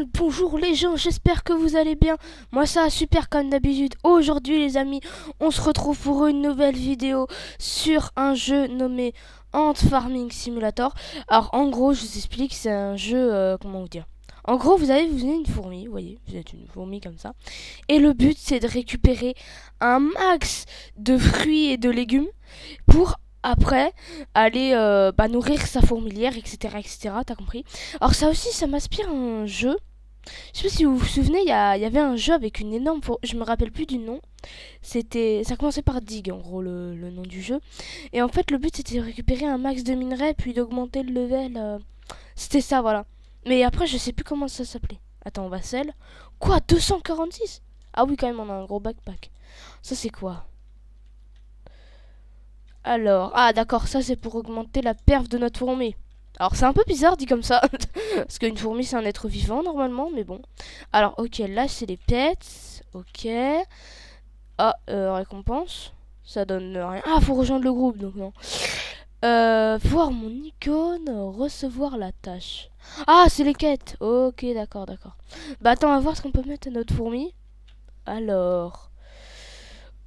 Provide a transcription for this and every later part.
Bonjour les gens, j'espère que vous allez bien. Moi ça va super comme d'habitude. Aujourd'hui les amis, on se retrouve pour une nouvelle vidéo sur un jeu nommé Ant Farming Simulator. Alors en gros, je vous explique, c'est un jeu, comment vous dire. En gros, vous avez une fourmi, vous voyez, vous êtes une fourmi comme ça. Et le but c'est de récupérer un max de fruits et de légumes pour après aller nourrir sa fourmilière, etc. etc. T'as compris? Alors ça aussi, ça m'inspire un jeu. Je sais pas si vous vous souvenez, il y avait un jeu avec une énorme je me rappelle plus du nom. Ça commençait par Dig, en gros, le nom du jeu. Et en fait, le but, c'était de récupérer un max de minerais, puis d'augmenter le level. C'était ça, voilà. Mais après, je sais plus comment ça s'appelait. Attends, on va sell. Quoi, 246? Ah oui, quand même, on a un gros backpack. Ça, c'est quoi? Alors, ah d'accord, ça c'est pour augmenter la perf de notre fourmi. Alors c'est un peu bizarre dit comme ça, parce qu'une fourmi c'est un être vivant normalement, mais bon. Alors ok, là c'est les pets, ok. Ah, récompense, ça donne rien. Ah, faut rejoindre le groupe, donc non. Voir mon icône, recevoir la tâche. Ah, c'est les quêtes, ok, d'accord, d'accord. Bah attends, on va voir ce qu'on peut mettre à notre fourmi. Alors...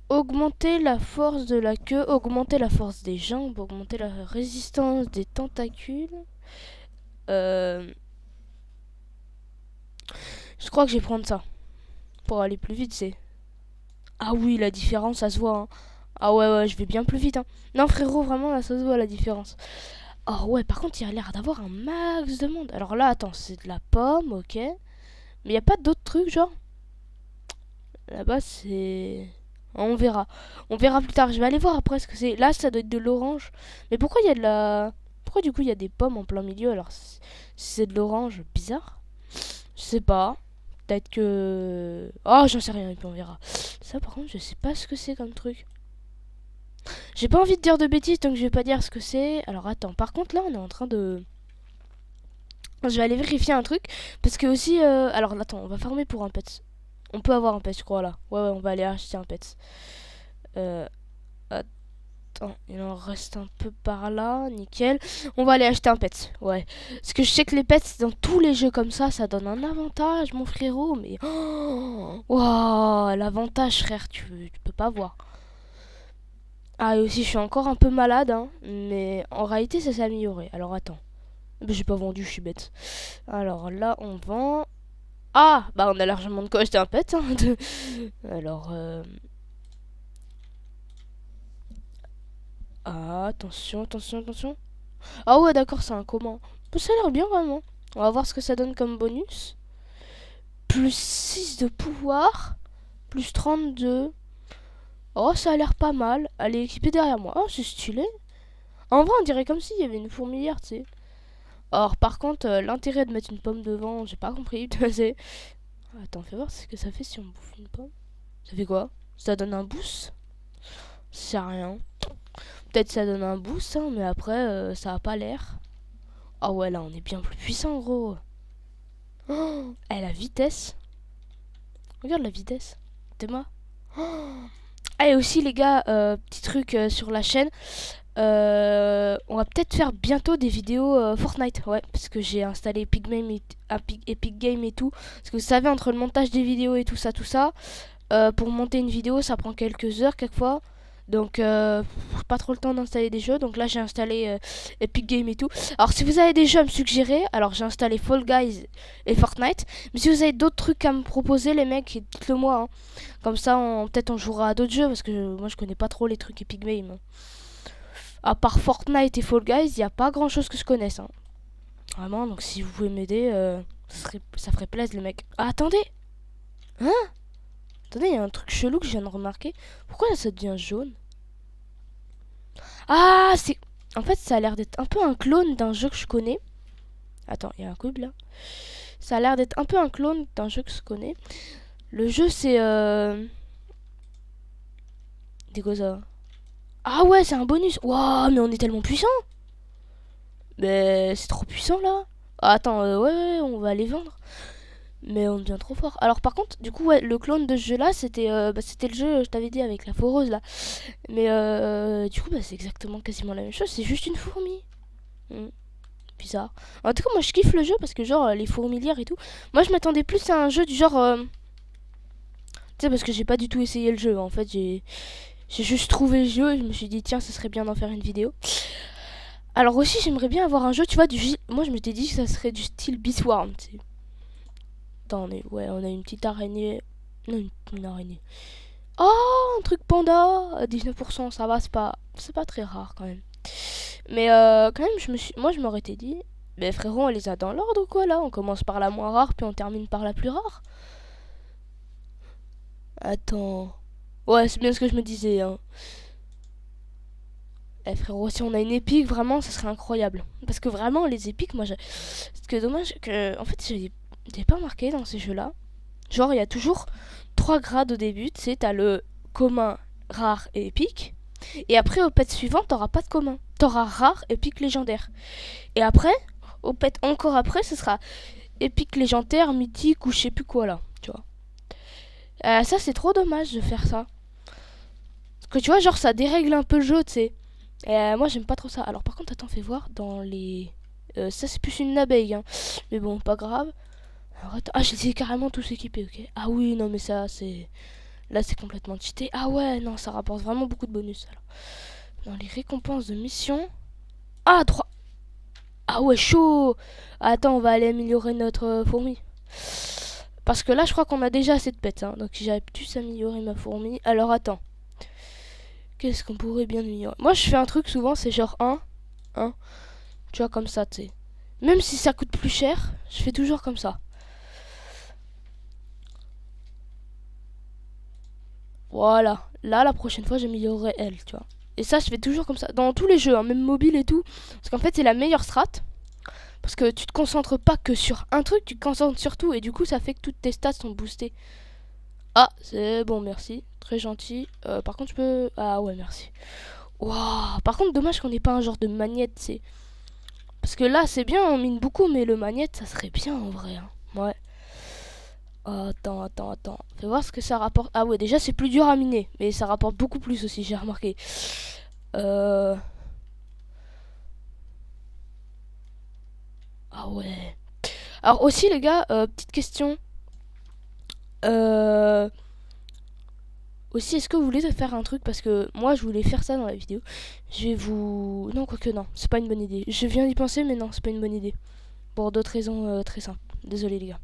Augmenter la force de la queue, augmenter la force des jambes, augmenter la résistance des tentacules. Je crois que je vais prendre ça. Pour aller plus vite, c'est... Ah oui, la différence, ça se voit. Hein. Ah ouais, ouais, je vais bien plus vite. Hein. Non, frérot, vraiment, là, ça se voit la différence. Oh ouais, par contre, il a l'air d'avoir un max de monde. Alors là, attends, c'est de la pomme, ok. Mais il n'y a pas d'autres trucs, genre. Là-bas, c'est... On verra. On verra plus tard. Je vais aller voir après ce que c'est. Là, ça doit être de l'orange. Mais pourquoi il y a de la... Pourquoi du coup il y a des pommes en plein milieu alors si c'est de l'orange, bizarre. Je sais pas. Peut-être que... Oh, j'en sais rien, et puis on verra. Ça par contre, je sais pas ce que c'est comme truc. J'ai pas envie de dire de bêtises, donc je vais pas dire ce que c'est. Alors attends, par contre là, on est en train de... Je vais aller vérifier un truc. Parce que aussi... Alors attends, on va farmer pour un pet. On peut avoir un pet, je crois, là. Ouais, ouais, on va aller acheter un pet. Attends, il en reste un peu par là, nickel. On va aller acheter un pet, ouais. Parce que je sais que les pets, dans tous les jeux comme ça donne un avantage, mon frérot. Mais... Oh, wow, l'avantage, frère, tu peux pas voir. Ah, et aussi, je suis encore un peu malade, hein. Mais en réalité, ça s'est amélioré. Alors, attends. Mais j'ai pas vendu, je suis bête. Alors là, on vend... Ah, bah on a largement de quoi acheter un pet. Hein. Alors, ah, attention, attention, attention. Ah ouais, d'accord, c'est un commun. Bah, ça a l'air bien, vraiment. On va voir ce que ça donne comme bonus. Plus 6 de pouvoir. Plus 32. Oh, ça a l'air pas mal. Elle est équipée derrière moi. Oh, c'est stylé. En vrai, on dirait comme s'il y avait une fourmilière, tu sais. Or, par contre, l'intérêt de mettre une pomme devant, j'ai pas compris. Attends, fais voir ce que ça fait si on bouffe une pomme. Ça fait quoi? Ça donne un boost? C'est rien. Peut-être ça donne un boost, hein, mais après, ça a pas l'air. Ah ouais, là, on est bien plus puissant, gros. Oh, la vitesse. Regarde la vitesse. T'es-moi. Oh. Ah, et aussi, les gars, petit truc sur la chaîne. On va peut-être faire bientôt des vidéos Fortnite. Ouais, parce que j'ai installé Epic Game et tout. Parce que vous savez, entre le montage des vidéos et tout ça, pour monter une vidéo, ça prend quelques heures, quelquefois. Donc, pas trop le temps d'installer des jeux. Donc là, j'ai installé Epic Game et tout. Alors, si vous avez des jeux à me suggérer, alors j'ai installé Fall Guys et Fortnite. Mais si vous avez d'autres trucs à me proposer, les mecs, dites-le moi. Hein. Comme ça, peut-être on jouera à d'autres jeux. Parce que moi, je connais pas trop les trucs Epic Game. À part Fortnite et Fall Guys, il n'y a pas grand chose que je connaisse. Hein. Vraiment, donc si vous pouvez m'aider, ça ferait plaisir, les mecs. Ah, attendez! Hein? Attendez, il y a un truc chelou que je viens de remarquer. Pourquoi ça devient jaune? Ah, c'est... En fait, ça a l'air d'être un peu un clone d'un jeu que je connais. Attends, il y a un cube là. Ça a l'air d'être un peu un clone d'un jeu que je connais. Le jeu, c'est... Des quoi ça? Ah ouais, c'est un bonus. Waouh, mais on est tellement puissant. Mais c'est trop puissant là. Ah, attends, ouais, ouais, on va les vendre. Mais on devient trop fort. Alors par contre, du coup, ouais, le clone de ce jeu-là, c'était le jeu, je t'avais dit, avec la foreuse là. Mais du coup, c'est exactement quasiment la même chose. C'est juste une fourmi. bizarre. En tout cas, moi je kiffe le jeu parce que genre les fourmilières et tout. Moi je m'attendais plus à un jeu du genre... tu sais, parce que j'ai pas du tout essayé le jeu. En fait, j'ai juste trouvé le jeu et je me suis dit, tiens, ça serait bien d'en faire une vidéo. Alors aussi, j'aimerais bien avoir un jeu, tu vois, moi je m'étais dit que ça serait du style Beastworm, tu sais. Attends, ouais, on a une petite araignée. Non, une araignée. Oh, un truc panda à 19%, ça va, c'est pas très rare quand même. Mais quand même, moi je m'aurais été dit, mais frérot, on les a dans l'ordre ou quoi là? On commence par la moins rare, puis on termine par la plus rare. Attends. Ouais, c'est bien ce que je me disais, hein. Eh frérot, si on a une épique, vraiment, ça serait incroyable. Parce que vraiment, les épiques, moi, c'est que dommage que, en fait, j'ai pas remarqué dans ces jeux-là. Genre, il y a toujours 3 grades au début, tu sais, t'as le commun, rare et épique. Et après, au pet suivant, t'auras pas de commun. T'auras rare, épique, légendaire. Et après, au pet encore après, ce sera épique, légendaire, mythique ou je sais plus quoi là, tu vois. Ça, c'est trop dommage de faire ça. Parce que tu vois, genre, ça dérègle un peu le jeu, tu sais. Moi, j'aime pas trop ça. Alors, par contre, attends, fais voir dans les. Ça, c'est plus une abeille, hein. Mais bon, pas grave. Alors, attends. Ah, je les ai carrément tous équipés, ok. Ah oui, non, mais ça, c'est. Là, c'est complètement cheaté. Ah ouais, non, ça rapporte vraiment beaucoup de bonus. Alors, dans les récompenses de mission. Ah, 3. Ah ouais, chaud. Attends, on va aller améliorer notre fourmi. Parce que là, je crois qu'on a déjà assez de pets, hein. Donc, j'aurais pu s'améliorer ma fourmi. Alors, attends. Qu'est-ce qu'on pourrait bien améliorer? Moi, je fais un truc souvent, c'est genre 1. Tu vois, comme ça, tu sais. Même si ça coûte plus cher, je fais toujours comme ça. Voilà. Là, la prochaine fois, j'améliorerai elle, tu vois. Et ça, je fais toujours comme ça. Dans tous les jeux, hein, même mobile et tout. Parce qu'en fait, c'est la meilleure strat. Parce que tu te concentres pas que sur un truc, tu te concentres sur tout. Et du coup, ça fait que toutes tes stats sont boostées. Ah, c'est bon, merci. Très gentil. Par contre, je peux... Ah ouais, merci. Waouh. Par contre, dommage qu'on n'ait pas un genre de magnète, c'est... Parce que là, c'est bien, on mine beaucoup, mais le magnète, ça serait bien en vrai. Hein. Ouais. Oh, attends. Fais voir ce que ça rapporte. Ah ouais, déjà, c'est plus dur à miner. Mais ça rapporte beaucoup plus aussi, j'ai remarqué. Ah ouais. Alors aussi, les gars, petite question. Aussi, est-ce que vous voulez faire un truc? Parce que moi, je voulais faire ça dans la vidéo. Je vais vous... Non, quoique non, c'est pas une bonne idée. Je viens d'y penser, mais non, c'est pas une bonne idée. Pour d'autres raisons très simples. Désolé, les gars.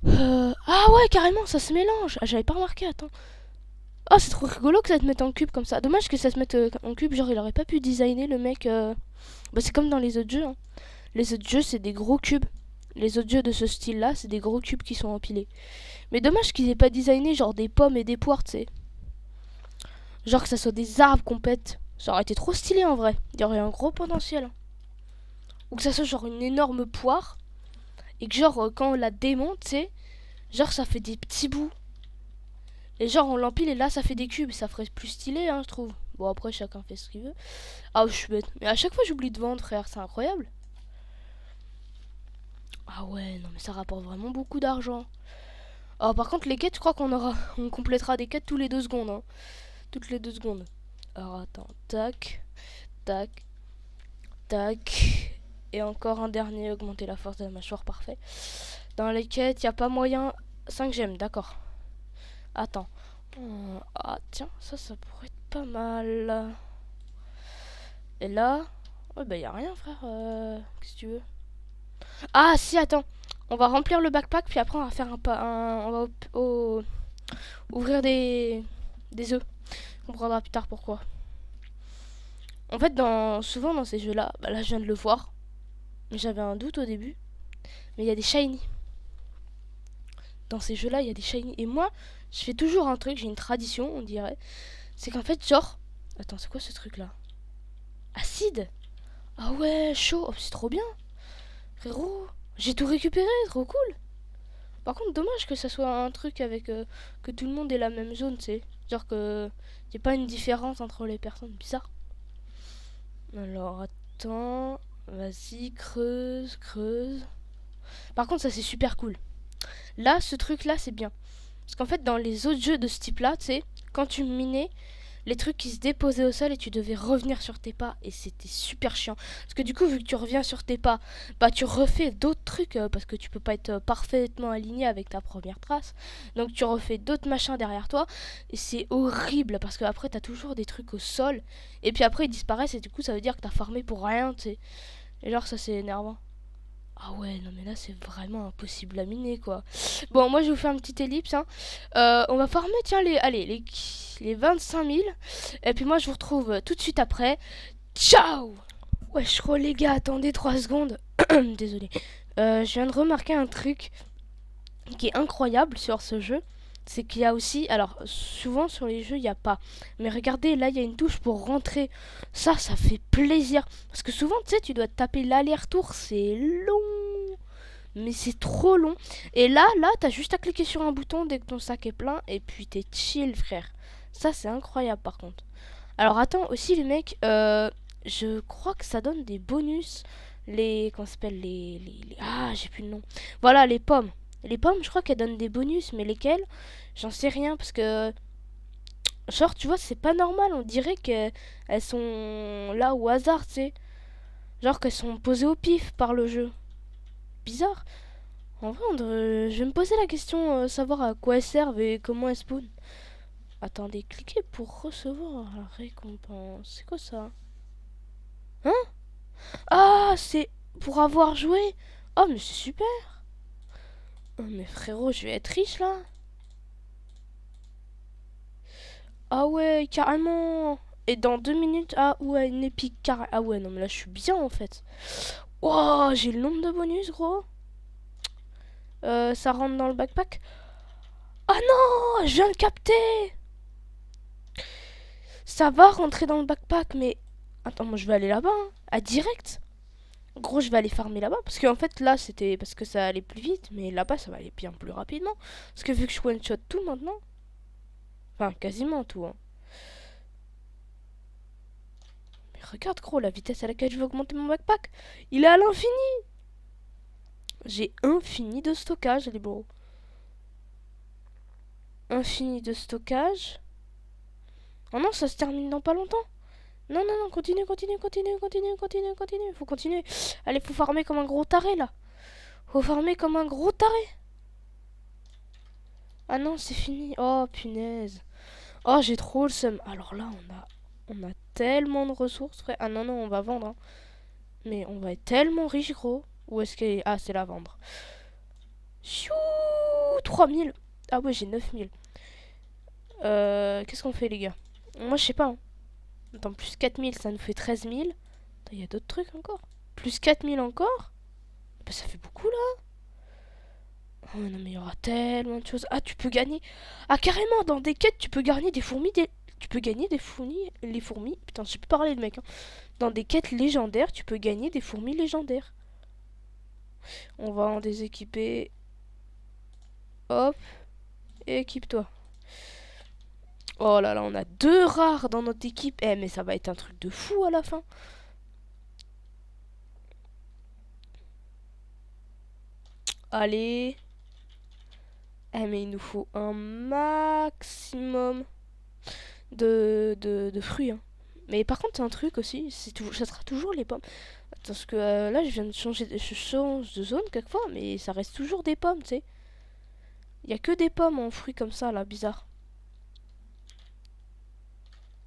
Ah ouais, carrément, ça se mélange. Ah, j'avais pas remarqué, attends. Ah, c'est trop rigolo que ça te mette en cube comme ça. Dommage que ça se mette en cube, genre il aurait pas pu designer le mec. Bah, c'est comme dans les autres jeux. Hein. Les autres jeux, c'est des gros cubes. Les autres jeux de ce style-là, c'est des gros cubes qui sont empilés. Mais dommage qu'ils aient pas designé genre des pommes et des poires, tu sais. Genre que ça soit des arbres qu'on pète. Ça aurait été trop stylé en vrai. Il y aurait un gros potentiel. Hein. Ou que ça soit genre une énorme poire. Et que genre quand on la démonte, tu sais, genre ça fait des petits bouts. Et genre on l'empile et là ça fait des cubes. Ça ferait plus stylé, hein, je trouve. Bon après chacun fait ce qu'il veut. Ah je suis bête. Mais à chaque fois j'oublie de vendre, frère. C'est incroyable. Ah ouais, non mais ça rapporte vraiment beaucoup d'argent. Ah par contre les quêtes, je crois on complétera des quêtes tous les 2 secondes. Hein. Toutes les 2 secondes. Alors attends, tac, tac, tac. Et encore un dernier, augmenter la force de la mâchoire, parfait. Dans les quêtes, y a pas moyen. 5 gemmes, d'accord. Attends. Ah tiens, ça pourrait être pas mal. Et là, ouais bah y a rien frère. Qu'est-ce que tu veux? Ah si, attends. On va remplir le backpack puis après on va faire on va ouvrir des œufs. On comprendra plus tard pourquoi. En fait, souvent dans ces jeux-là, bah là je viens de le voir. J'avais un doute au début. Mais il y a des shiny. Dans ces jeux-là, il y a des shiny. Et moi, je fais toujours un truc, j'ai une tradition, on dirait. C'est qu'en fait, genre... Attends, c'est quoi ce truc-là? Acide? Ah ouais, chaud. Oh, c'est trop bien. Frérot, j'ai tout récupéré, trop cool. Par contre, dommage que ça soit un truc avec... que tout le monde ait la même zone, tu sais. Genre que... y ait pas une différence entre les personnes. Bizarre. Alors, attends... Vas-y, creuse. Par contre, ça c'est super cool. Là, ce truc là, c'est bien. Parce qu'en fait, dans les autres jeux de ce type là, tu sais, quand tu minais, les trucs qui se déposaient au sol et tu devais revenir sur tes pas et c'était super chiant. Parce que du coup, vu que tu reviens sur tes pas, bah tu refais d'autres trucs parce que tu peux pas être parfaitement aligné avec ta première trace. Donc tu refais d'autres machins derrière toi et c'est horrible parce que après t'as toujours des trucs au sol et puis après ils disparaissent et du coup ça veut dire que t'as farmé pour rien, tu sais. Et genre ça c'est énervant. Ah ouais, non mais là c'est vraiment impossible à miner quoi. Bon, moi je vais vous faire une petite ellipse. Hein. On va farmer, tiens, les 25 000. Et puis moi je vous retrouve tout de suite après. Ciao. Ouais, je crois les gars, attendez 3 secondes. Désolé. Je viens de remarquer un truc qui est incroyable sur ce jeu. C'est qu'il y a aussi, alors souvent sur les jeux il n'y a pas, mais regardez là il y a une touche pour rentrer, ça fait plaisir, parce que souvent tu sais tu dois taper l'aller-retour, c'est long, mais c'est trop long, et là t'as juste à cliquer sur un bouton dès que ton sac est plein, et puis t'es chill frère, ça c'est incroyable par contre. Alors attends aussi les mecs, je crois que ça donne des bonus, comment ça s'appelle, ah j'ai plus le nom, voilà les pommes. Les pommes, je crois qu'elles donnent des bonus, mais lesquels? J'en sais rien parce que genre tu vois c'est pas normal. On dirait qu'elles sont là au hasard, tu sais. Genre qu'elles sont posées au pif par le jeu. Bizarre. En vrai, je vais me poser la question, savoir à quoi elles servent et comment elles spawnent. Attendez, cliquez pour recevoir la récompense. C'est quoi ça? Hein? Ah, c'est pour avoir joué. Oh mais c'est super. Oh mais frérot, je vais être riche là. Ah ouais, carrément. Et dans 2 minutes, ah ouais, une épique carré. Ah ouais, non mais là je suis bien en fait. Oh, j'ai le nombre de bonus, gros. Ça rentre dans le backpack. Ah non, je viens de capter. Ça va rentrer dans le backpack, mais... Attends, moi je vais aller là-bas, hein, à direct. Gros, je vais aller farmer là-bas. Parce qu'en fait, là, c'était parce que ça allait plus vite. Mais là-bas, ça va aller bien plus rapidement. Parce que vu que je one-shot tout maintenant... Enfin, quasiment tout, hein. Mais regarde, gros, la vitesse à laquelle je vais augmenter mon backpack. Il est à l'infini. J'ai infini de stockage, les bros. Infini de stockage. Oh non, ça se termine dans pas longtemps. Non, non, non, continue, continue, continue, continue, continue, continue. Faut continuer. Allez, faut farmer comme un gros taré, là. Faut farmer comme un gros taré. Ah non, c'est fini. Oh, punaise. Oh, j'ai trop le seum. Alors là, on a tellement de ressources, frère. Ah non, non, on va vendre. Hein. Mais on va être tellement riche, gros. Où est-ce qu'elle est? Ah, c'est la vendre. Chou 3000. Ah ouais, j'ai 9000. Qu'est-ce qu'on fait, les gars? Moi, je sais pas. Hein. Attends, plus 4000, ça nous fait 13 000. Il y a d'autres trucs encore. Plus 4000 encore. Bah, ça fait beaucoup, là. Oh non, mais il y aura tellement de choses. Ah, tu peux gagner. Ah, carrément, dans des quêtes, tu peux gagner des fourmis. Tu peux gagner des fourmis. Les fourmis. Putain, je sais plus parler, le mec. Hein. Dans des quêtes légendaires, tu peux gagner des fourmis légendaires. On va en déséquiper. Hop. Et équipe-toi. Oh là là, on a 2 rares dans notre équipe. Eh, mais ça va être un truc de fou à la fin. Allez. Eh, mais il nous faut un maximum de fruits. Hein. Mais par contre, c'est un truc aussi, ça sera toujours les pommes. Parce que là, je change de zone quelquefois, mais ça reste toujours des pommes, tu sais. Il y a que des pommes en fruits comme ça, là, bizarre.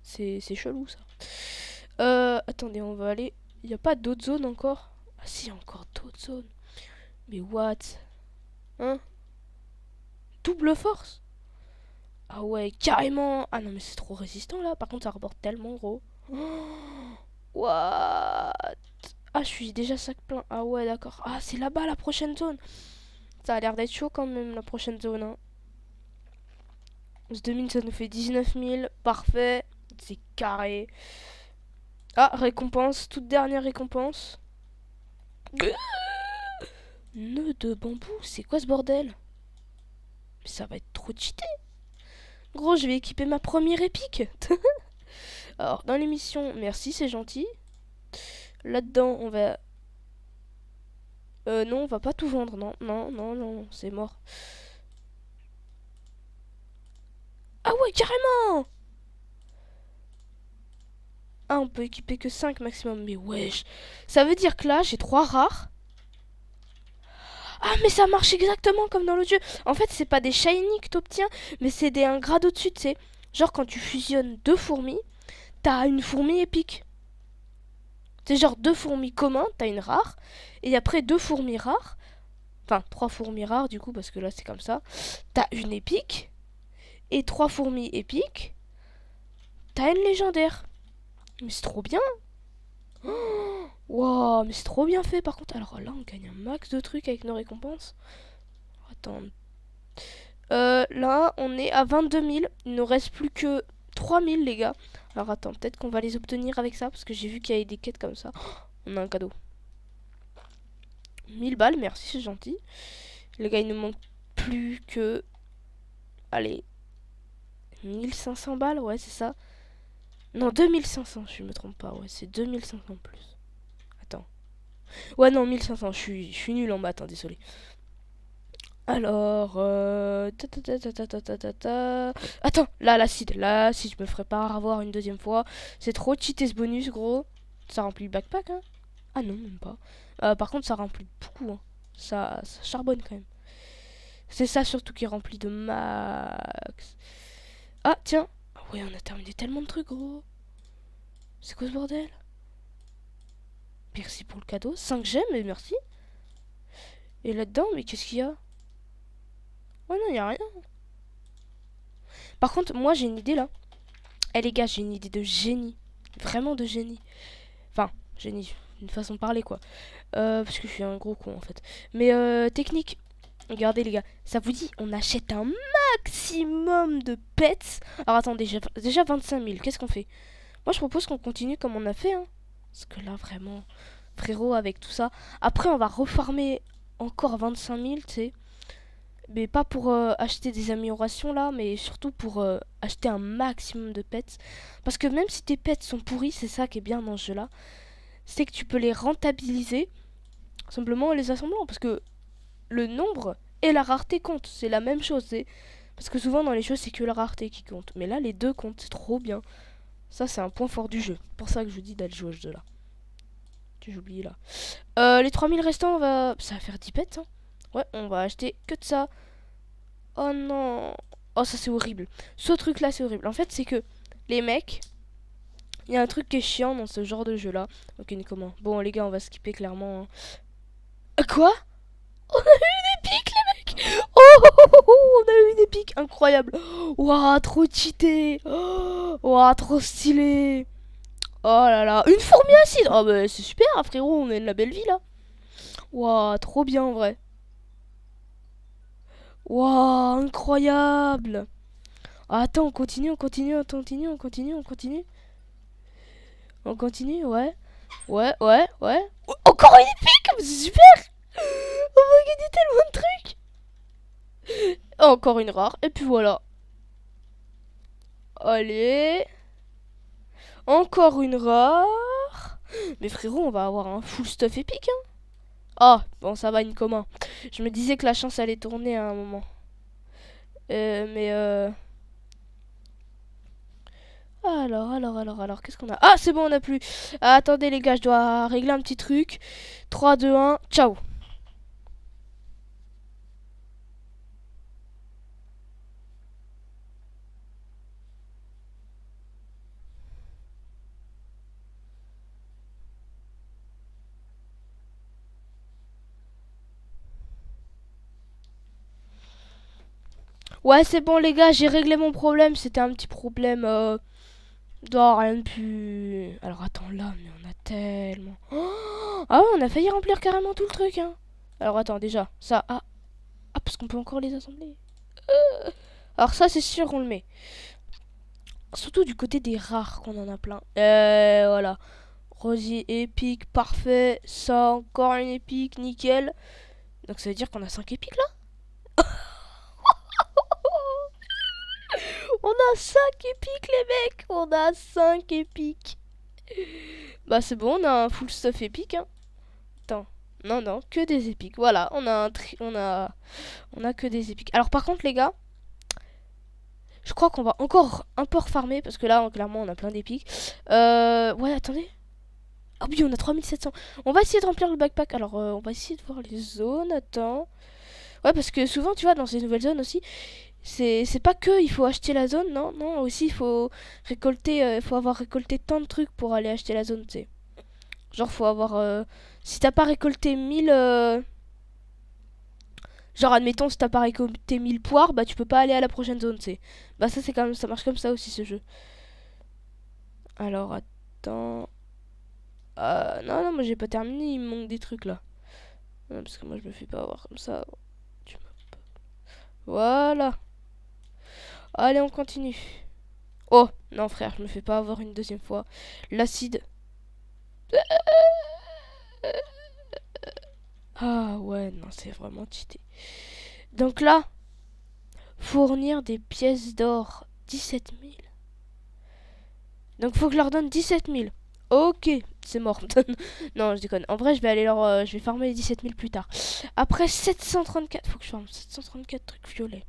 C'est chelou, ça. Attendez, on va aller... Il n'y a pas d'autres zones encore? Ah si, encore d'autres zones. Mais what? Hein? Double force? Ah ouais, carrément. Ah non, mais c'est trop résistant, là. Par contre, ça rapporte tellement gros. Oh, what? Ah, je suis déjà sac plein. Ah ouais, d'accord. Ah, c'est là-bas, la prochaine zone. Ça a l'air d'être chaud quand même, la prochaine zone. Hein. 2000, ça nous fait 19 000. Parfait. C'est carré. Ah, récompense. Toute dernière récompense. Nœud de bambou. C'est quoi ce bordel? Mais ça va être trop cheaté. Gros, je vais équiper ma première épique. Alors, dans l'émission, merci, c'est gentil. Là-dedans, on va... non, on va pas tout vendre. Non, non, non, non, c'est mort. Ah ouais, carrément! Ah, on peut équiper que 5 maximum. Mais wesh. Ça veut dire que là, j'ai 3 rares. Ah, mais ça marche exactement comme dans l'autre jeu. En fait, c'est pas des shiny que t'obtiens, mais c'est un grade au-dessus, tu sais. Genre, quand tu fusionnes 2 fourmis, t'as une fourmi épique. C'est genre 2 fourmis communs, t'as une rare. Et après 2 fourmis rares. Enfin, 3 fourmis rares, du coup, parce que là, c'est comme ça. T'as une épique. Et 3 fourmis épiques. T'as une légendaire. Mais c'est trop bien. Wow, mais c'est trop bien fait par contre. Alors là, on gagne un max de trucs avec nos récompenses. Attends. Là, on est à 22 000. Il nous reste plus que 3 000, les gars. Alors attends, peut-être qu'on va les obtenir avec ça. Parce que j'ai vu qu'il y avait des quêtes comme ça. On a un cadeau. 1000 balles, merci, c'est gentil. Les gars, il nous manque plus que... Allez. 1500 balles, ouais, c'est ça. Non, 2500, je me trompe pas. Ouais, c'est 2500 plus. Attends. Ouais, non, 1500, je suis nul en maths, hein, désolé. Alors, attends, là, l'acide. Là, si je me ferais pas avoir une deuxième fois, c'est trop cheaté ce bonus, gros. Ça remplit le backpack, hein. Ah non, même pas. Par contre, ça remplit beaucoup, hein. Ça charbonne quand même. C'est ça surtout qui remplit de max. Ah, tiens. Ah ouais, on a terminé tellement de trucs, gros. C'est quoi ce bordel? Merci pour le cadeau. 5 gemmes, mais merci. Et là-dedans, mais qu'est-ce qu'il y a? Oh non, il y a rien. Par contre, moi, j'ai une idée, là. Eh les gars, j'ai une idée de génie. Vraiment de génie. Enfin, génie, une façon de parler quoi. Parce que je suis un gros con en fait. Mais technique. Regardez les gars, ça vous dit, on achète un maximum de pets. Alors attendez, déjà 25 000, qu'est-ce qu'on fait? Moi je propose qu'on continue comme on a fait. Hein. Parce que là vraiment, frérot, avec tout ça. Après on va refarmer encore 25 000, tu sais. Mais pas pour acheter des améliorations là, mais surtout pour acheter un maximum de pets. Parce que même si tes pets sont pourris, c'est ça qui est bien dans ce jeu là, c'est que tu peux les rentabiliser simplement en les assemblant. Parce que le nombre et la rareté comptent, c'est la même chose. Parce que souvent dans les jeux c'est que la rareté qui compte. Mais là les deux comptent, c'est trop bien. Ça c'est un point fort du jeu. C'est pour ça que je vous dis d'aller jouer à ce jeu là. J'ai oublié là. Les 3000 restants, ça va faire 10 pets. Hein. Ouais, on va acheter que de ça. Oh non. Oh, ça c'est horrible. Ce truc là, c'est horrible. En fait, c'est que les mecs, il y a un truc qui est chiant dans ce genre de jeu là. Ok, comment? Bon, les gars, on va skipper clairement. Hein. Quoi? On a eu une épique, les mecs! Oh, oh, oh, oh, oh, on a eu une épique incroyable. Waouh, trop cheaté. Oh, waouh, trop stylé. Oh là là, une fourmi acide. Oh, bah c'est super, hein, frérot, on a de la belle vie là. Waouh, trop bien en vrai. Waouh, incroyable. Ah, attends, on continue, on continue, on continue, on continue, on continue. On continue, ouais. Ouais, ouais, ouais. Oh, encore une épique, c'est super. On va gagner tellement de trucs. Encore une rare, et puis voilà. Allez. Encore une rare. Mais frérot, on va avoir un full stuff épique, hein. Ah, bon, ça va, une commun. Je me disais que la chance allait tourner à un moment. Mais alors, qu'est-ce qu'on a? Ah, c'est bon, on a plus. Ah, attendez, les gars, je dois régler un petit truc. 3, 2, 1, ciao. Ouais, c'est bon, les gars, j'ai réglé mon problème. C'était un petit problème. Rien de plus. Alors, attends, là, mais on a tellement. Oh, ah ouais, on a failli remplir carrément tout le truc, hein. Alors, attends, déjà, ça. Ah, ah parce qu'on peut encore les assembler. Alors, ça, c'est sûr, on le met. Surtout du côté des rares qu'on en a plein. Voilà. Rosier épique, parfait. Ça, encore une épique, nickel. Donc ça veut dire qu'on a 5 épiques là. On a 5 épiques les mecs. On a 5 épiques. Bah c'est bon, on a un full stuff épique. Hein. Attends. Non, non, que des épiques. Voilà, on a que des épiques. Alors par contre les gars, Je crois qu'on va encore un peu refarmer parce que là, clairement, on a plein d'épiques. Ouais, attendez. Ah oui, on a 3700. On va essayer de remplir le backpack. Alors, on va essayer de voir les zones. Attends. Ouais, parce que souvent, tu vois, dans ces nouvelles zones aussi, c'est pas que il faut acheter la zone, non, non, aussi il faut récolter, faut avoir récolté tant de trucs pour aller acheter la zone, tu sais. Genre, faut avoir, si t'as pas récolté 1000, genre, admettons, si t'as pas récolté 1000 poires, bah tu peux pas aller à la prochaine zone, tu sais. Bah ça, c'est quand même, ça marche comme ça aussi, ce jeu. Alors, attends. Non, non, moi j'ai pas terminé, il me manque des trucs là. Non, parce que moi je me fais pas avoir comme ça. Tu Voilà. Allez, on continue. Oh, non frère, je me fais pas avoir une deuxième fois. L'acide. Ah ouais, non, c'est vraiment cheaté. Donc là, fournir des pièces d'or. 17 000. Donc faut que je leur donne 17 000. Ok, c'est mort. Non, je déconne. En vrai, je vais aller je vais farmer les 17 000 plus tard. Après 734, faut que je farme 734 trucs violets.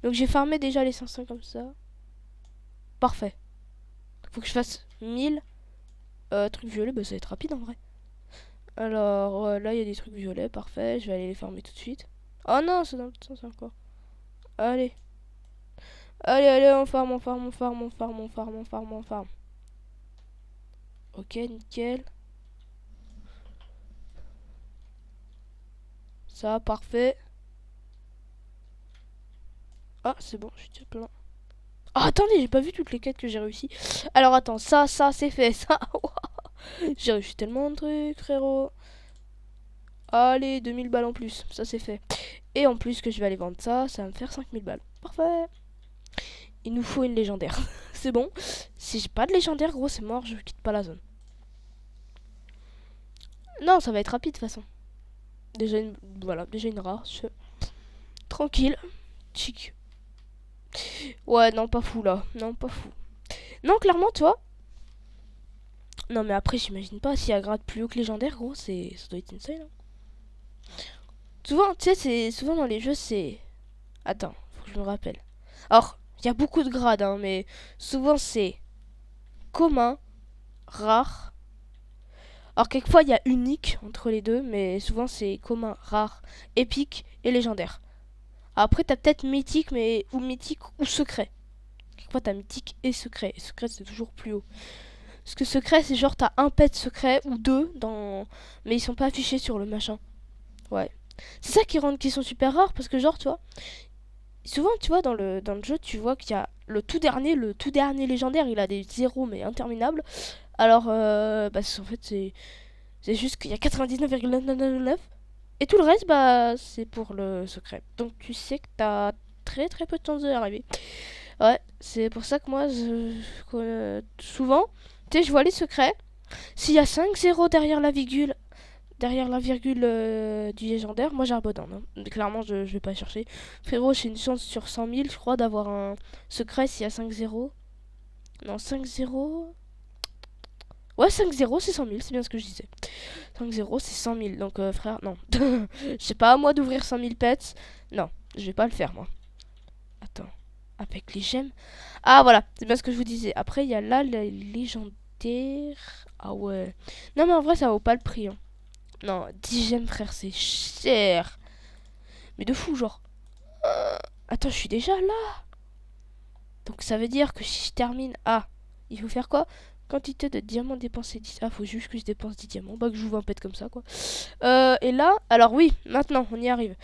Donc j'ai farmé déjà les 500 comme ça. Parfait. Faut que je fasse 1000 trucs violets. Bah ça va être rapide en vrai. Alors là, il y a des trucs violets. Parfait. Je vais aller les farmer tout de suite. Oh non, c'est dans le sens encore. Allez. Allez, allez, on farme, on farme, on farme, on farme, on farme, on farme, on farme. Ok, nickel. Ça, parfait. Ah, c'est bon, je suis déjà plein. Ah, attendez, j'ai pas vu toutes les quêtes que j'ai réussi. Alors, attends, ça, c'est fait. Ça, j'ai réussi tellement de trucs, frérot. Allez, 2000 balles en plus. Ça, c'est fait. Et en plus que je vais aller vendre ça, ça va me faire 5000 balles. Parfait. Il nous faut une légendaire. C'est bon. Si j'ai pas de légendaire, gros, c'est mort, je quitte pas la zone. Non, ça va être rapide de toute façon. Déjà une, voilà, déjà une rare. Tranquille. Chic. Ouais, non, pas fou là. Non, pas fou. Non, clairement, tu vois. Non, mais après, j'imagine pas. Si elle gratte plus haut que légendaire, gros, ça doit être insane. Hein. Souvent, tu sais, c'est souvent dans les jeux, c'est. Attends, faut que je me rappelle. Alors, il y a beaucoup de grades, hein, mais souvent c'est commun, rare. Alors, quelquefois, il y a unique entre les deux, mais souvent c'est commun, rare, épique et légendaire. Après, t'as peut-être mythique, mais ou mythique ou secret. Quelquefois, t'as mythique et secret. Et secret, c'est toujours plus haut. Parce que secret, c'est genre t'as un pet secret ou deux dans. Mais ils sont pas affichés sur le machin. Ouais. C'est ça qui sont super rares parce que, genre, tu vois, souvent, tu vois, dans le jeu, tu vois qu'il y a le tout dernier légendaire, il a des zéros mais interminables. Alors, bah, en fait, c'est juste qu'il y a 99,999 et tout le reste, bah, c'est pour le secret. Donc, tu sais que t'as très très peu de chances d'y arriver. Ouais, c'est pour ça que moi, souvent, tu sais, je vois les secrets. S'il y a 5 zéros derrière la virgule du légendaire, moi j'abandonne. Hein. Clairement, je vais pas chercher. Frérot, j'ai une chance sur 100 000, je crois, d'avoir un secret s'il y a 5 zéros. Non, 5 zéros. Ouais, 5 zéros, c'est 100 000, c'est bien ce que je disais. 5 zéros, c'est 100 000. Donc, frère, non. C'est pas à moi d'ouvrir 100 000 pets. Non, je vais pas le faire, moi. Attends. Avec les gemmes. Ah, voilà, c'est bien ce que je vous disais. Après, il y a là les légendaires. Ah ouais. Non, mais en vrai, ça vaut pas le prix. Hein. Non, 10 gemmes, frère, c'est cher. Mais de fou, genre. Attends, je suis déjà là. Donc ça veut dire que si je termine... Ah, il faut faire quoi? Quantité de diamants dépensés 10. Ah, faut juste que je dépense 10 diamants. Bah, que j'ouvre un pet comme ça, quoi. Et là... Alors oui, maintenant, on y arrive.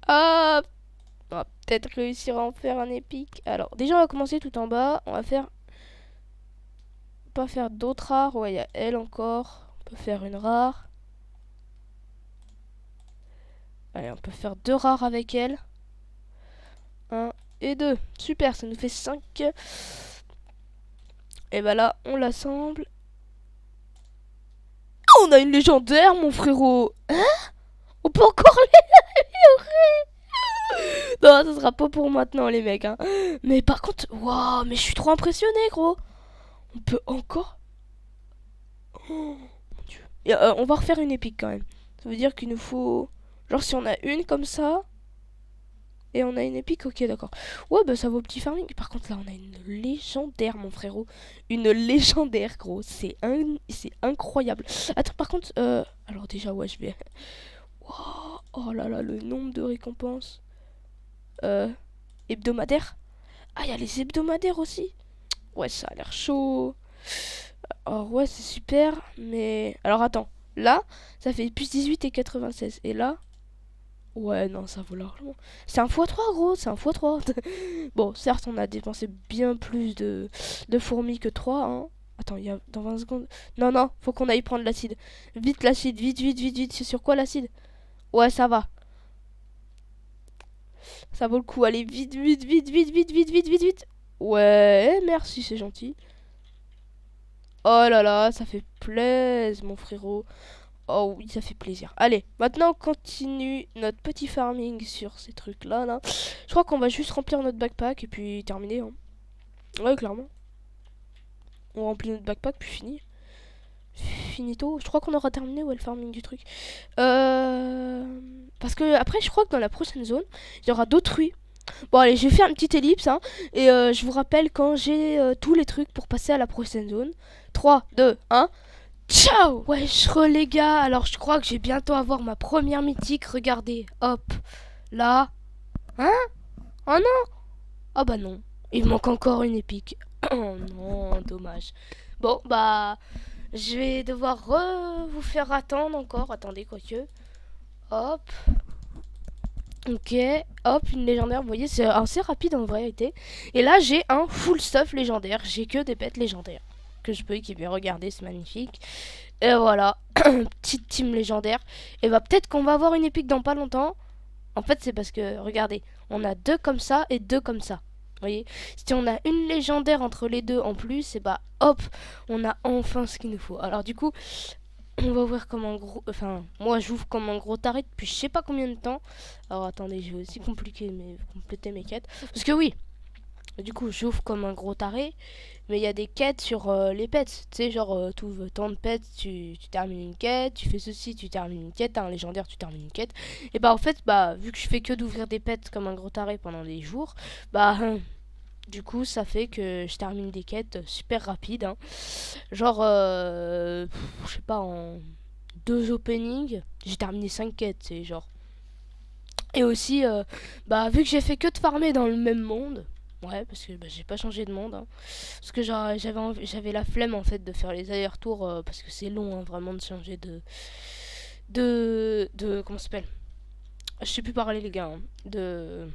Ah, on va peut-être réussir à en faire un épique. Alors, déjà, on va commencer tout en bas. On va faire... Pas faire d'autres rares. Ouais, il y a elle encore. On peut faire une rare. Allez, on peut faire deux rares avec elle. 1 et 2. Super, ça nous fait 5. Et bah là, on l'assemble. Oh, on a une légendaire, mon frérot. Hein? On peut encore l'améliorer. Non, ça sera pas pour maintenant, les mecs. Hein. Mais par contre, waouh, mais je suis trop impressionné, gros. On peut encore. Oh, mon dieu. Et, on va refaire une épique quand même. Ça veut dire qu'il nous faut. Genre, si on a une comme ça. Et on a une épique, ok, d'accord. Ouais, bah ça vaut petit farming. Par contre, là, on a une légendaire, mon frérot. Une légendaire, gros. C'est incroyable. Attends, par contre, alors déjà, ouais, je vais... Wow, oh là là, le nombre de récompenses. Euh, hebdomadaires. Ah, il y a les hebdomadaires aussi. Ouais, ça a l'air chaud. Alors, ouais, c'est super, mais... Alors, attends. Là, ça fait plus 18 et 96. Et là... Ouais, non, ça vaut largement. C'est un x3, gros, c'est un x3. Bon, certes, on a dépensé bien plus de fourmis que 3, hein. Attends, il y a dans 20 secondes. Non, non, faut qu'on aille prendre l'acide. Vite, l'acide, vite, vite, vite, vite. C'est sur quoi l'acide? Ouais, ça va. Ça vaut le coup. Allez, vite, vite, vite, vite, vite, vite, vite, vite, vite. Ouais, merci, c'est gentil. Oh là là, ça fait plaisir, mon frérot. Oh oui, ça fait plaisir. Allez, maintenant on continue notre petit farming sur ces trucs-là. Là. Je crois qu'on va juste remplir notre backpack et puis terminer. Hein. Ouais, clairement. On remplit notre backpack puis fini. Finito. Je crois qu'on aura terminé le farming du truc. Parce que après, je crois que dans la prochaine zone, il y aura d'autres rues. Bon, allez, je vais faire une petite ellipse. Hein, et je vous rappelle quand j'ai tous les trucs pour passer à la prochaine zone. 3, 2, 1. Ciao. Wesh les gars, alors je crois que j'ai bientôt avoir ma première mythique, regardez, hop, là, hein? Oh non. Ah bah non, il manque encore une épique. Oh non, dommage. Bon bah, je vais devoir vous faire attendre encore, attendez quoique, hop, ok, hop, une légendaire, vous voyez c'est assez rapide en vérité. Et là j'ai un full stuff légendaire, j'ai que des pets légendaires que je peux équiper, regardez c'est magnifique. Et voilà, petite team légendaire. Et bah peut-être qu'on va avoir une épique dans pas longtemps. En fait c'est parce que, regardez, on a deux comme ça et deux comme ça. Vous voyez, si on a une légendaire entre les deux en plus, et bah hop, on a enfin ce qu'il nous faut. Alors du coup, on va ouvrir comme un gros... Enfin, moi j'ouvre comme un gros taré depuis je sais pas combien de temps. Alors attendez, je vais aussi compléter mes quêtes. Parce que oui, du coup, j'ouvre comme un gros taré, mais il y a des quêtes sur les pets. Tu sais, genre, tu ouvres tant de pets, tu termines une quête, tu fais ceci, tu termines une quête, t'as un légendaire, tu termines une quête. Et bah, en fait, bah, vu que je fais que d'ouvrir des pets comme un gros taré pendant des jours, bah, du coup, ça fait que je termine des quêtes super rapides. Hein. Genre, je sais pas, en deux openings, j'ai terminé 5 quêtes, c'est genre. Et aussi, bah, vu que j'ai fait que de farmer dans le même monde, ouais, parce que bah, j'ai pas changé de monde, hein, parce que j'avais la flemme en fait de faire les allers-retours, parce que c'est long, hein, vraiment, de changer comment ça s'appelle? Je sais plus parler, les gars, hein, de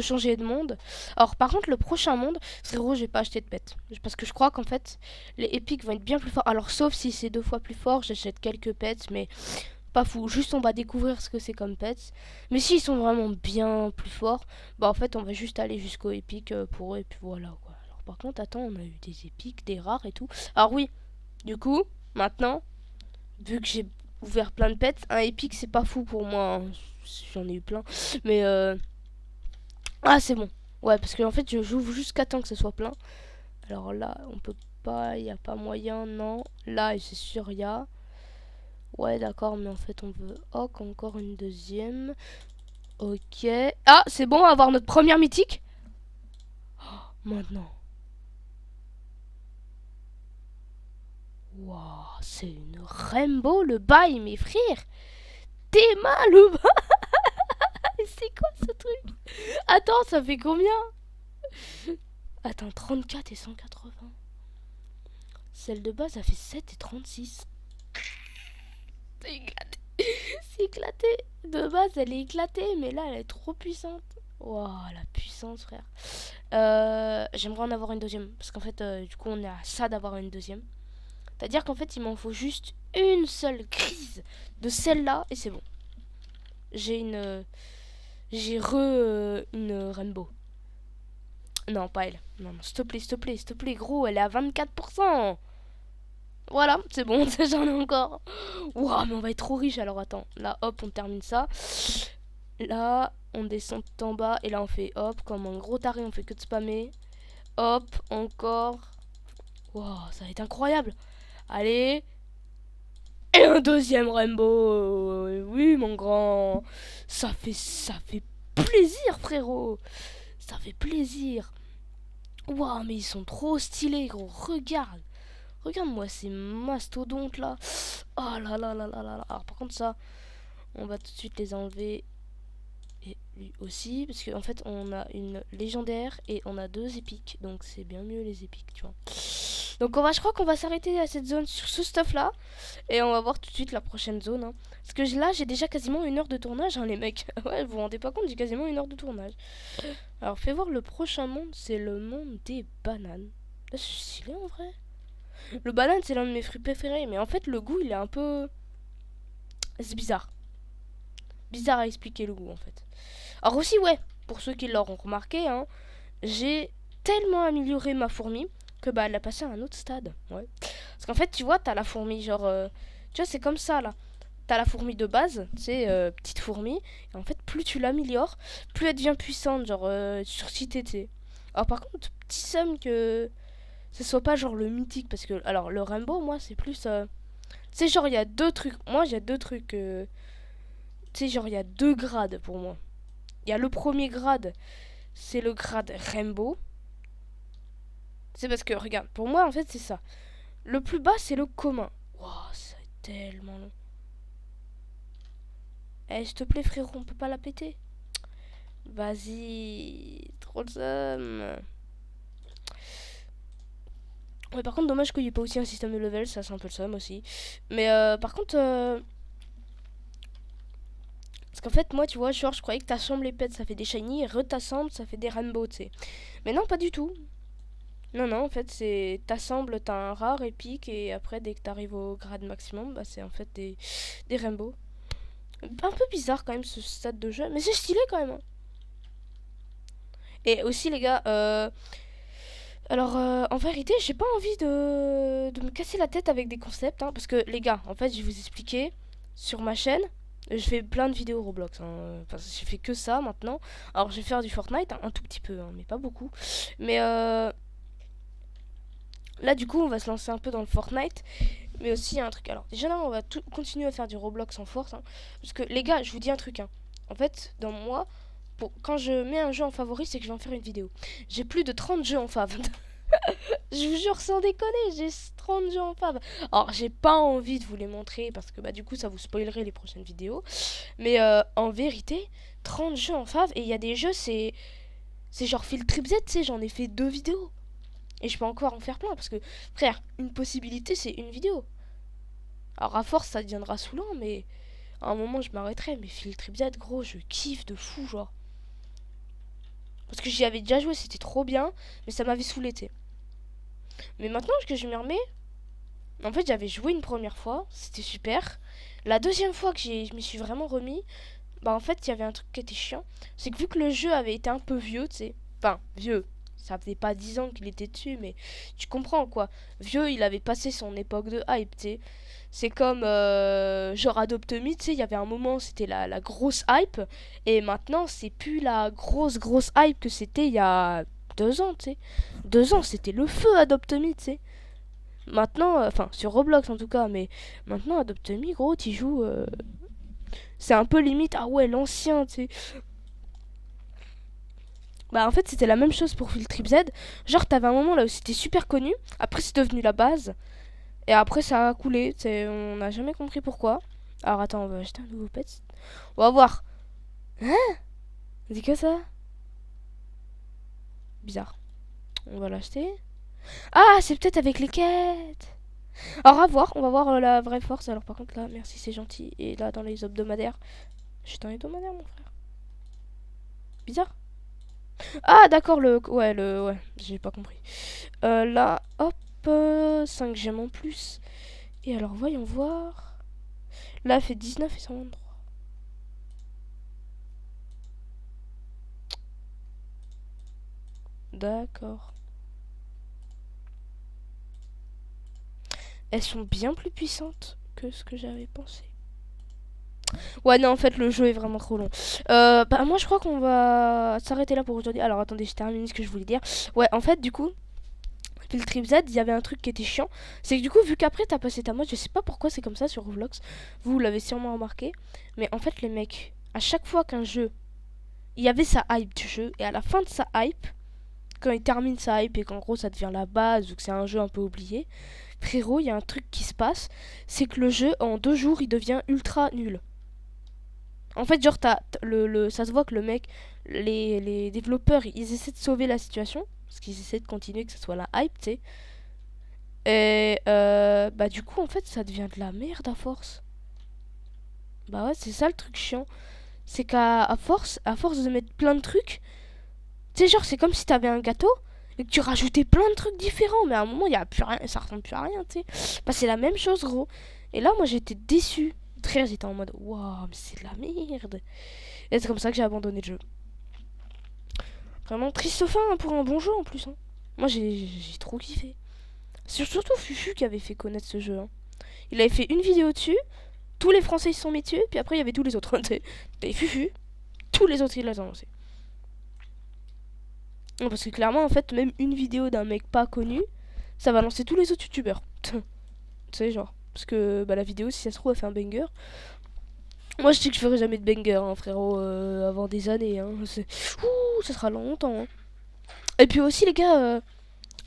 changer de monde. Alors, par contre, le prochain monde, frérot, j'ai pas acheté de pets. Parce que je crois qu'en fait, les épiques vont être bien plus forts. Alors, sauf si c'est deux fois plus fort, j'achète quelques pets, mais pas fou. Juste on va découvrir ce que c'est comme pets. Mais s'ils sont vraiment bien plus forts, bah en fait on va juste aller jusqu'au épique pour eux et puis voilà quoi. Alors par contre attends, on a eu des épiques, des rares et tout. Alors oui, du coup, maintenant, vu que j'ai ouvert plein de pets, un épique c'est pas fou pour moi. Hein. J'en ai eu plein. Mais ah c'est bon. Ouais parce que en fait j'ouvre jusqu'à temps que ce soit plein. Alors là on peut pas, y a pas moyen, non. Là c'est sûr y a. Ouais, d'accord, mais en fait, on veut encore une deuxième. Ok. Ah, c'est bon, on va avoir notre première mythique. Oh, maintenant. Waouh, c'est une rainbow le bail, mes frères. T'es mal le bail. C'est quoi ce truc? Attends, ça fait combien? Attends, 34 et 180. Celle de base, ça fait 7 et 36. C'est éclaté. C'est éclaté. De base, elle est éclatée, mais là, elle est trop puissante. Waouh, la puissance, frère. J'aimerais en avoir une deuxième. Parce qu'en fait, du coup, on est à ça d'avoir une deuxième. C'est-à-dire qu'en fait, il m'en faut juste une seule crise de celle-là et c'est bon. J'ai une. Une Rainbow. Non, pas elle. Non, non, s'il te plaît, s'il te plaît, s'il te plaît, gros, elle est à 24%. Voilà, c'est bon, j'en ai encore. Waouh, mais on va être trop riche alors attends. Là, hop, on termine ça. Là, on descend tout en bas et là, on fait hop, comme un gros taré, on fait que de spammer. Hop, encore. Waouh, ça va être incroyable. Allez. Et un deuxième Rainbow. Oui, mon grand. Ça fait plaisir, frérot. Ça fait plaisir. Waouh, mais ils sont trop stylés, gros. Regarde. Regarde-moi ces mastodontes là. Oh là là là là là là. Alors par contre ça, on va tout de suite les enlever. Et lui aussi, parce qu'en fait on a une légendaire et on a 2 épiques. Donc c'est bien mieux les épiques, tu vois. Donc je crois qu'on va s'arrêter à cette zone sur ce stuff là. Et on va voir tout de suite la prochaine zone. Hein. Parce que là j'ai déjà quasiment 1 heure de tournage, hein, les mecs. Ouais, vous vous rendez pas compte, j'ai quasiment 1 heure de tournage. Alors fais voir le prochain monde, c'est le monde des bananes. Là c'est stylé en vrai. Le banane, c'est l'un de mes fruits préférés, mais en fait, le goût, il est un peu... C'est bizarre. Bizarre à expliquer le goût, en fait. Alors aussi, ouais, pour ceux qui l'auront remarqué, hein, j'ai tellement amélioré ma fourmi que bah elle a passé à un autre stade. Ouais. Parce qu'en fait, tu vois, t'as la fourmi, genre... tu vois, c'est comme ça, là. T'as la fourmi de base, c'est petite fourmi. Et en fait, plus tu l'améliores, plus elle devient puissante, genre sur cité, tu sais. Alors par contre, petit somme que ce soit pas genre le mythique, parce que alors le Rainbow, moi c'est plus tu sais, genre il y a 2 trucs, moi j'ai 2 trucs tu sais, genre il y a 2 grades pour moi. Il y a le premier grade, c'est le grade Rainbow. C'est parce que regarde, pour moi en fait c'est ça. Le plus bas c'est le commun. Waouh, c'est tellement long. Eh, s'il te plaît frérot, on peut pas la péter. Vas-y, trop de somme. Ouais, par contre, dommage qu'il n'y ait pas aussi un système de level, ça c'est un peu le somme aussi. Mais par contre, parce qu'en fait, moi, tu vois, genre, je croyais que t'assembles les pets, ça fait des shiny, et retassembles, ça fait des rainbows, tu sais. Mais non, pas du tout. Non, non, en fait, c'est t'assembles, t'as un rare épique, et après, dès que t'arrives au grade maximum, bah, c'est en fait des rainbows. Un peu bizarre quand même ce stade de jeu, mais c'est stylé quand même. Hein. Et aussi, les gars, alors, en vérité, j'ai pas envie de me casser la tête avec des concepts, hein, parce que, les gars, en fait, je vais vous expliquer, sur ma chaîne, je fais plein de vidéos Roblox, hein, parce que je fais que ça maintenant. Alors, je vais faire du Fortnite, hein, un tout petit peu, hein, mais pas beaucoup. Mais là, du coup, on va se lancer un peu dans le Fortnite, mais aussi, il y a un truc. Alors, déjà là, on va continuer à faire du Roblox en force, hein, parce que, les gars, je vous dis un truc, hein. En fait, dans moi, quand je mets un jeu en favori, c'est que je vais en faire une vidéo. J'ai plus de 30 jeux en fav. Je vous jure sans déconner, j'ai 30 jeux en fav. Alors j'ai pas envie de vous les montrer parce que bah du coup ça vous spoilerait les prochaines vidéos. Mais en vérité, 30 jeux en fav et il y a des jeux c'est genre Field Trip Z, tu sais, j'en ai fait 2 vidéos. Et je peux encore en faire plein parce que frère, une possibilité c'est une vidéo. Alors à force ça deviendra saoulant mais à un moment je m'arrêterai. Mais Field Trip Z gros, je kiffe de fou genre. Parce que j'y avais déjà joué, c'était trop bien, mais ça m'avait saoulé, tu sais. Mais maintenant que je m'y remets, en fait, j'avais joué une première fois, c'était super. La deuxième fois que je m'y suis vraiment remis, bah en fait, il y avait un truc qui était chiant. C'est que vu que le jeu avait été un peu vieux, tu sais. Enfin, vieux. Ça faisait pas 10 ans qu'il était dessus, mais tu comprends quoi. Vieux, il avait passé son époque de hype, tu sais. C'est comme genre Adopt Me, tu sais, il y avait un moment, c'était la grosse hype. Et maintenant, c'est plus la grosse hype que c'était il y a 2 ans, tu sais. 2 ans, c'était le feu Adopt Me, tu sais. Maintenant, enfin sur Roblox en tout cas, mais maintenant Adopt Me, gros, t'y joues. C'est un peu limite, ah ouais, l'ancien, tu sais. Bah en fait, c'était la même chose pour Field Trip Z. Genre, t'avais un moment là où c'était super connu, après c'est devenu la base, et après ça a coulé, on n'a jamais compris pourquoi. Alors attends, on va acheter un nouveau pet. On va voir. Hein? Dis que ça? Bizarre. On va l'acheter. Ah, c'est peut-être avec les quêtes. Alors à voir, on va voir la vraie force. Alors par contre là, merci, c'est gentil. Et là, dans les hebdomadaires, je suis dans les hebdomadaires, mon frère. Bizarre. Ah, d'accord, ouais, j'ai pas compris. Là, hop, 5 gemmes en plus. Et alors, voyons voir. Là, elle fait 19 et 123. D'accord. Elles sont bien plus puissantes que ce que j'avais pensé. Ouais, non, en fait, le jeu est vraiment trop long. Bah, moi, je crois qu'on va s'arrêter là pour aujourd'hui. Alors, attendez, je termine ce que je voulais dire. Ouais, en fait, du coup, Field Trip Z, il y avait un truc qui était chiant. C'est que du coup, vu qu'après, t'as passé ta mode, je sais pas pourquoi c'est comme ça sur Roblox. Vous l'avez sûrement remarqué. Mais en fait, les mecs, à chaque fois qu'un jeu il y avait sa hype du jeu. Et à la fin de sa hype, quand il termine sa hype et qu'en gros ça devient la base ou que c'est un jeu un peu oublié, frérot, il y a un truc qui se passe, c'est que le jeu en 2 jours il devient ultra nul. En fait, genre, ça se voit que le mec, les développeurs, ils essaient de sauver la situation, parce qu'ils essaient de continuer que ce soit la hype, tu sais. Et bah du coup, en fait, ça devient de la merde à force. Bah ouais, c'est ça le truc chiant. C'est qu'à force de mettre plein de trucs, tu sais, genre, c'est comme si t'avais un gâteau et que tu rajoutais plein de trucs différents, mais à un moment, il y a plus rien, ça ressemble plus à rien, tu sais. Bah, c'est la même chose, gros. Et là, moi, j'étais déçu. Très, j'étais en mode, waouh, mais c'est de la merde. Et c'est comme ça que j'ai abandonné le jeu. Vraiment triste fin hein, pour un bon jeu en plus. Hein. Moi, j'ai trop kiffé. C'est surtout Fufu qui avait fait connaître ce jeu. Hein. Il avait fait une vidéo dessus, tous les Français ils se sont mis dessus, puis après, il y avait tous les autres. T'avais Fufu, tous les autres, ils l'ont lancé. Non, parce que clairement, en fait, même une vidéo d'un mec pas connu, ça va lancer tous les autres youtubeurs. Tu sais, genre. Parce que bah, la vidéo, si ça se trouve, elle fait un banger. Moi, je sais que je ferai jamais de banger, hein, frérot, avant des années. Hein. Ouh, ça sera longtemps. Hein. Et puis aussi, les gars,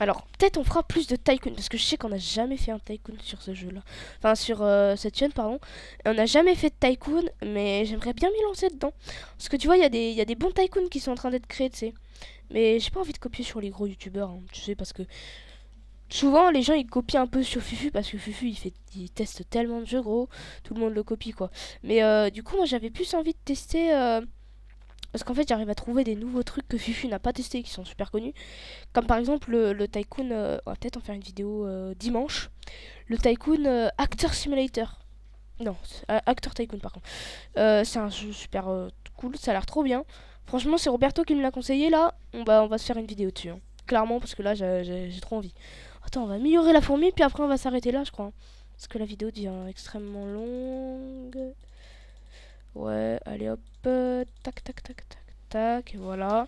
alors peut-être on fera plus de Tycoon, parce que je sais qu'on n'a jamais fait un Tycoon sur ce jeu-là. Enfin, sur cette chaîne, pardon. Et on n'a jamais fait de Tycoon, mais j'aimerais bien m'y lancer dedans. Parce que tu vois, il y a des bons Tycoons qui sont en train d'être créés, tu sais. Mais j'ai pas envie de copier sur les gros youtubeurs, hein, tu sais, parce que souvent les gens ils copient un peu sur Fufu, parce que Fufu il teste tellement de jeux, gros, tout le monde le copie quoi. Mais du coup, moi j'avais plus envie de tester. Parce qu'en fait, j'arrive à trouver des nouveaux trucs que Fufu n'a pas testé qui sont super connus. Comme par exemple le Tycoon. On va peut-être en faire une vidéo dimanche. Le Tycoon Actor Simulator. Non, Actor Tycoon par contre. C'est un jeu super cool, ça a l'air trop bien. Franchement, c'est Roberto qui me l'a conseillé là. On va se faire une vidéo dessus. Hein. Clairement, parce que là, j'ai trop envie. Attends, on va améliorer la fourmi, puis après, on va s'arrêter là, je crois. Hein. Parce que la vidéo devient extrêmement longue. Ouais, allez hop. Tac, tac, tac, tac, tac. Et voilà.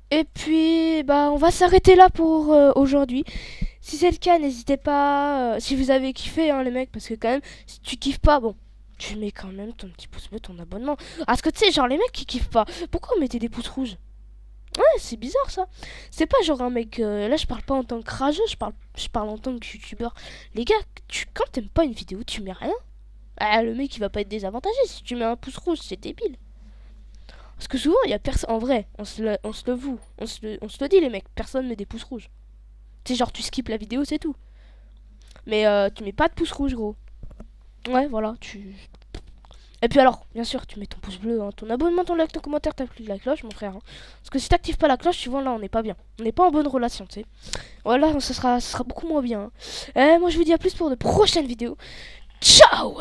Et puis, bah, on va s'arrêter là pour aujourd'hui. Si c'est le cas, n'hésitez pas. Si vous avez kiffé, hein, les mecs, parce que quand même, si tu kiffes pas, bon, tu mets quand même ton petit pouce bleu, ton abonnement. Parce que tu sais, genre, les mecs qui kiffent pas, pourquoi vous mettez des pouces rouges? Ouais, c'est bizarre ça. C'est pas genre un mec. Là, je parle pas en tant que rageux, je parle en tant que youtubeur. Les gars, quand t'aimes pas une vidéo, tu mets rien. Ah, le mec, il va pas être désavantagé. Si tu mets un pouce rouge, c'est débile. Parce que souvent, il y a personne. En vrai, on se le voue. On se le dit, les mecs. Personne met des pouces rouges. Tu sais, genre, tu skippes la vidéo, c'est tout. Mais tu mets pas de pouce rouge, gros. Ouais, voilà, tu. Et puis alors, bien sûr, tu mets ton pouce bleu, hein, ton abonnement, ton like, ton commentaire, t'actives la cloche, mon frère. Hein. Parce que si t'actives pas la cloche, tu vois, là, on n'est pas bien. On n'est pas en bonne relation, tu sais. Voilà, ça sera beaucoup moins bien. Hein. Moi, je vous dis à plus pour de prochaines vidéos. Ciao!